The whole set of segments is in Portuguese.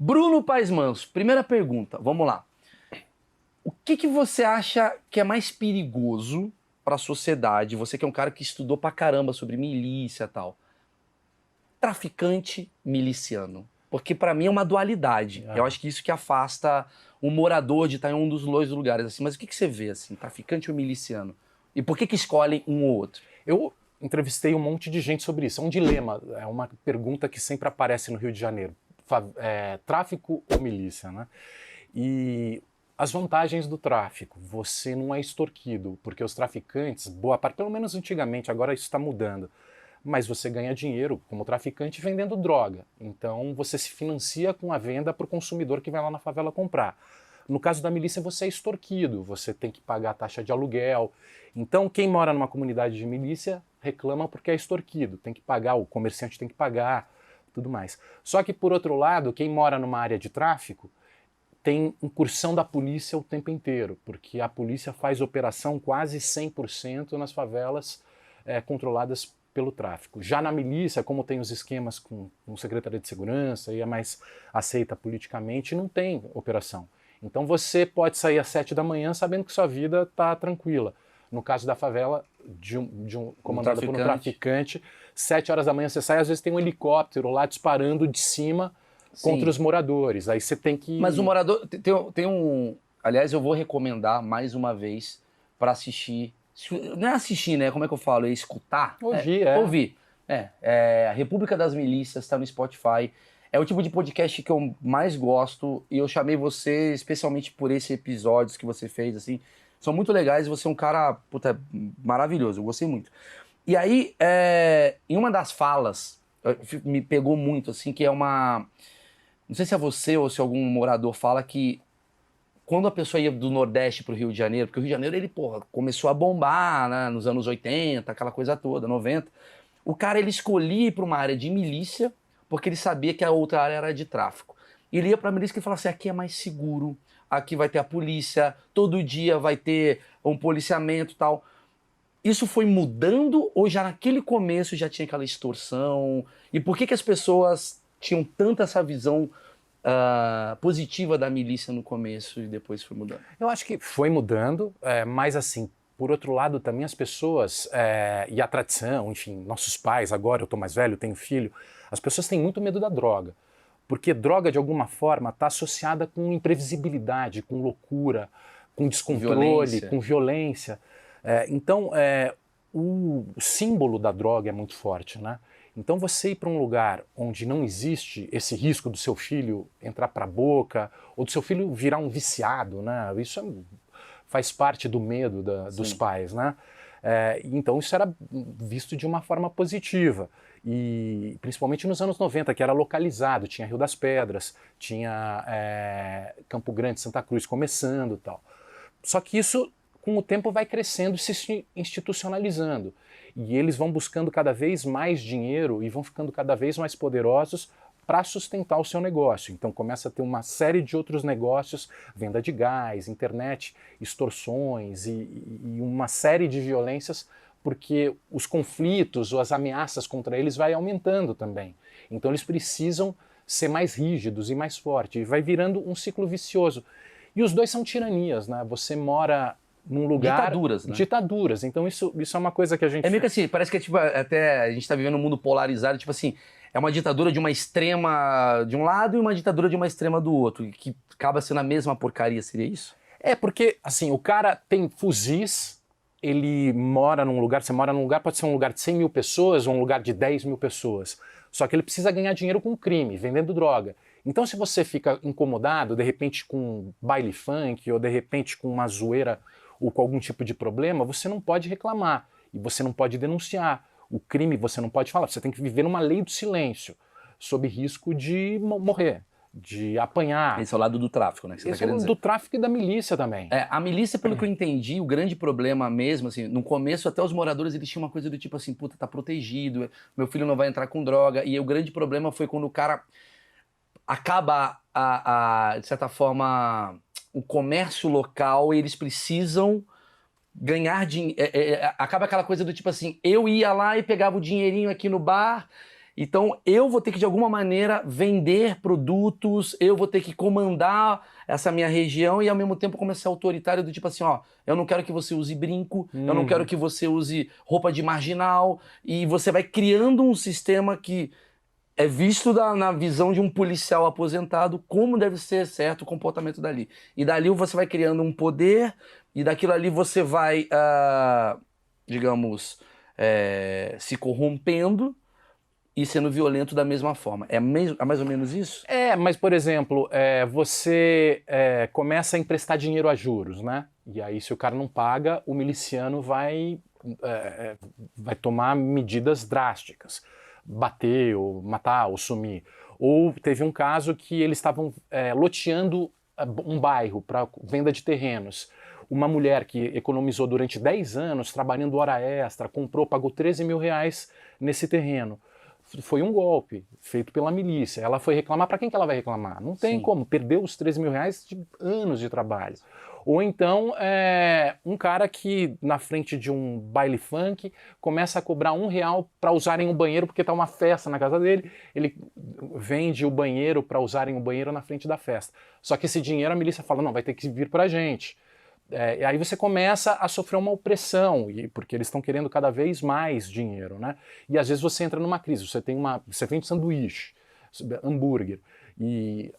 Bruno Paes Manso, primeira pergunta, vamos lá. O que você acha que é mais perigoso para a sociedade? Você que é um cara que estudou pra caramba sobre milícia e tal. Traficante, miliciano. Porque para mim é uma dualidade. Eu acho que isso que afasta o morador de estar em um dos dois lugares. Assim. Mas o que você vê, assim, traficante ou miliciano? E por que escolhem um ou outro? Eu entrevistei um monte de gente sobre isso. É um dilema, é uma pergunta que sempre aparece no Rio de Janeiro. Tráfico ou milícia, né? E as vantagens do tráfico: você não é extorquido, porque os traficantes, boa parte, pelo menos antigamente, agora isso está mudando, mas você ganha dinheiro como traficante vendendo droga. Então você se financia com a venda para o consumidor que vai lá na favela comprar. No caso da milícia, você é extorquido, você tem que pagar a taxa de aluguel. Então quem mora numa comunidade de milícia reclama porque é extorquido, tem que pagar, o comerciante tem que pagar, tudo mais. Só que, por outro lado, quem mora numa área de tráfico tem incursão da polícia o tempo inteiro, porque a polícia faz operação quase 100% nas favelas controladas pelo tráfico. Já na milícia, como tem os esquemas com Secretaria de Segurança e é mais aceita politicamente, não tem operação. Então você pode sair às 7 da manhã sabendo que sua vida está tranquila. No caso da favela, comandada por um traficante, 7 horas da manhã você sai, às vezes tem um helicóptero lá disparando de cima contra os moradores. Aí você tem que... Mas o morador... Tem um... Aliás, eu vou recomendar mais uma vez para assistir... Não é assistir, né? Como é que eu falo? É escutar? Ouvir, Ouvir. A República das Milícias está no Spotify. É o tipo de podcast que eu mais gosto e eu chamei você especialmente por esse episódio que você fez, assim. São muito legais e você é um cara, puta, maravilhoso. Eu gostei muito. E aí, em uma das falas, me pegou muito, assim, que é uma... Não sei se é você ou se algum morador fala que quando a pessoa ia do Nordeste pro Rio de Janeiro, porque o Rio de Janeiro, ele, começou a bombar, né, nos anos 80, aquela coisa toda, 90. O cara, ele escolhia ir pra uma área de milícia, porque ele sabia que a outra área era de tráfico. Ele ia pra milícia e falava assim, aqui é mais seguro, aqui vai ter a polícia, todo dia vai ter um policiamento e tal. Isso foi mudando ou já naquele começo já tinha aquela extorsão? E por que as pessoas tinham tanta essa visão positiva da milícia no começo e depois foi mudando? Eu acho que foi mudando, mas assim, por outro lado também as pessoas, e a tradição, enfim, nossos pais, agora eu tô mais velho, tenho filho, as pessoas têm muito medo da droga. Porque droga, de alguma forma, está associada com imprevisibilidade, com loucura, com descontrole, com violência. Então, o símbolo da droga é muito forte, né? Então você ir para um lugar onde não existe esse risco do seu filho entrar para a boca, ou do seu filho virar um viciado, né? Isso faz parte do medo dos pais, né? Então isso era visto de uma forma positiva. E principalmente nos anos 90, que era localizado, tinha Rio das Pedras, tinha Campo Grande, Santa Cruz começando e tal. Só que isso, com o tempo, vai crescendo e se institucionalizando. E eles vão buscando cada vez mais dinheiro e vão ficando cada vez mais poderosos para sustentar o seu negócio. Então começa a ter uma série de outros negócios, venda de gás, internet, extorsões e uma série de violências, porque os conflitos ou as ameaças contra eles vai aumentando também. Então eles precisam ser mais rígidos e mais fortes. E vai virando um ciclo vicioso. E os dois são tiranias, né? Você mora num lugar... Ditaduras, né? Ditaduras. Então isso é uma coisa que a gente... É meio que assim, parece que tipo, até a gente tá vivendo um mundo polarizado, tipo assim, é uma ditadura de uma extrema de um lado e uma ditadura de uma extrema do outro, que acaba sendo a mesma porcaria, seria isso? Porque, assim, o cara tem fuzis, ele mora num lugar, você mora num lugar, pode ser um lugar de 100 mil pessoas ou um lugar de 10 mil pessoas. Só que ele precisa ganhar dinheiro com crime, vendendo droga. Então se você fica incomodado, de repente com baile funk, ou de repente com uma zoeira ou com algum tipo de problema, você não pode reclamar e você não pode denunciar. O crime você não pode falar, você tem que viver numa lei do silêncio, sob risco de morrer, de apanhar. Esse é o lado do tráfico, né? Que você tá querendo dizer. Do tráfico e da milícia também. A milícia, pelo que eu entendi, o grande problema mesmo, assim, no começo até os moradores eles tinham uma coisa do tipo assim, puta, tá protegido, meu filho não vai entrar com droga, e o grande problema foi quando o cara acaba, de certa forma, o comércio local, eles precisam ganhar dinheiro. Acaba aquela coisa do tipo assim, eu ia lá e pegava o dinheirinho aqui no bar Então eu vou ter que de alguma maneira vender produtos, eu vou ter que comandar essa minha região e ao mesmo tempo começar autoritário do tipo assim, ó, eu não quero que você use brinco, eu não quero que você use roupa de marginal, e você vai criando um sistema que é visto na visão de um policial aposentado como deve ser certo o comportamento dali. E dali você vai criando um poder e daquilo ali você vai, digamos, se corrompendo e sendo violento da mesma forma. É mais ou menos isso? Mas, por exemplo, você começa a emprestar dinheiro a juros, né? E aí, se o cara não paga, o miliciano vai tomar medidas drásticas. Bater, ou matar, ou sumir. Ou teve um caso que eles estavam loteando um bairro para venda de terrenos. Uma mulher que economizou durante 10 anos, trabalhando hora extra, pagou 13 mil reais nesse terreno. Foi um golpe feito pela milícia. Ela foi reclamar, para quem que ela vai reclamar? Não tem como, perdeu os 13 mil reais de anos de trabalho. Ou então, um cara que na frente de um baile funk começa a cobrar R$1 para usarem um banheiro porque está uma festa na casa dele, ele vende o banheiro para usarem o banheiro na frente da festa. Só que esse dinheiro a milícia fala, não, vai ter que vir para a gente. E aí você começa a sofrer uma opressão, porque eles estão querendo cada vez mais dinheiro, né? E às vezes você entra numa crise, você vende sanduíche, hambúrguer, e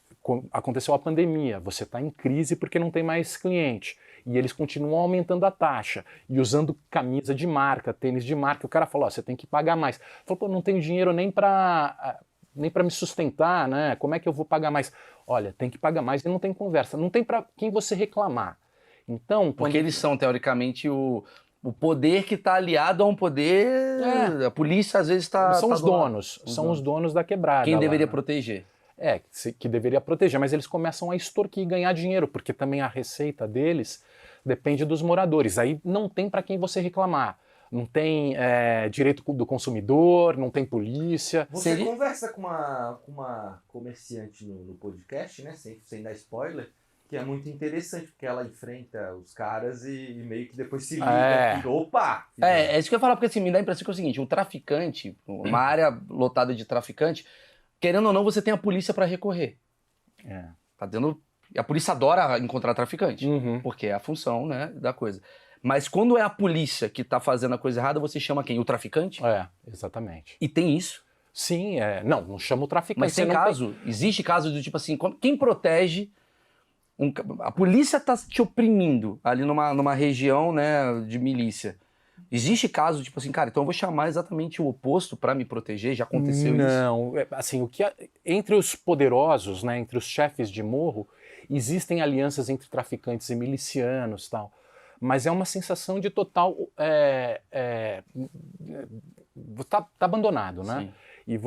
aconteceu a pandemia, você está em crise porque não tem mais cliente, e eles continuam aumentando a taxa, e usando camisa de marca, tênis de marca, o cara falou, você tem que pagar mais. Falou, pô, não tenho dinheiro nem para me sustentar, né? Como é que eu vou pagar mais? Olha, tem que pagar mais e não tem conversa, não tem para quem você reclamar. Então, porque eles são, teoricamente, o poder que está aliado a um poder... A polícia, às vezes, está... São os donos. São os donos da quebrada. Quem deveria proteger. Que deveria proteger, mas eles começam a extorquir e ganhar dinheiro, porque também a receita deles depende dos moradores. Aí não tem para quem você reclamar. Não tem direito do consumidor, não tem polícia. Você conversa com uma comerciante no podcast, né? Sem dar spoiler, que é muito interessante, porque ela enfrenta os caras e meio que depois se liga. Opa! É isso que eu ia falar, porque assim, me dá a impressão que é o seguinte, o traficante, uma área lotada de traficante, querendo ou não, você tem a polícia para recorrer. Tá dando... A polícia adora encontrar traficante, porque é a função, né, da coisa. Mas quando é a polícia que tá fazendo a coisa errada, você chama quem? O traficante? Exatamente. E tem isso? Sim, não chama o traficante. Mas tem caso, existe caso do tipo assim, quem protege... A polícia tá te oprimindo ali numa região, né, de milícia. Existe caso, tipo assim, cara, então eu vou chamar exatamente o oposto para me proteger? Já aconteceu isso? Não, assim, entre os poderosos, né, entre os chefes de morro, existem alianças entre traficantes e milicianos e tal. Mas é uma sensação de total... tá abandonado, né? Sim.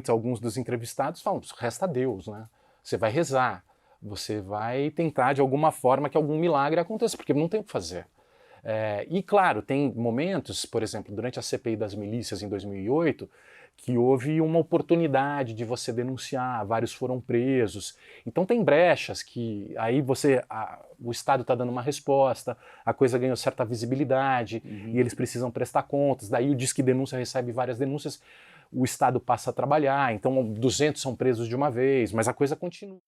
E alguns dos entrevistados falam, resta a Deus, né? Você vai rezar. Você vai tentar de alguma forma que algum milagre aconteça, porque não tem o que fazer. E claro, tem momentos, por exemplo, durante a CPI das milícias em 2008, que houve uma oportunidade de você denunciar, vários foram presos. Então tem brechas que aí o Estado está dando uma resposta, a coisa ganhou certa visibilidade e eles precisam prestar contas, daí o Disque Denúncia recebe várias denúncias, o Estado passa a trabalhar, então 200 são presos de uma vez, mas a coisa continua.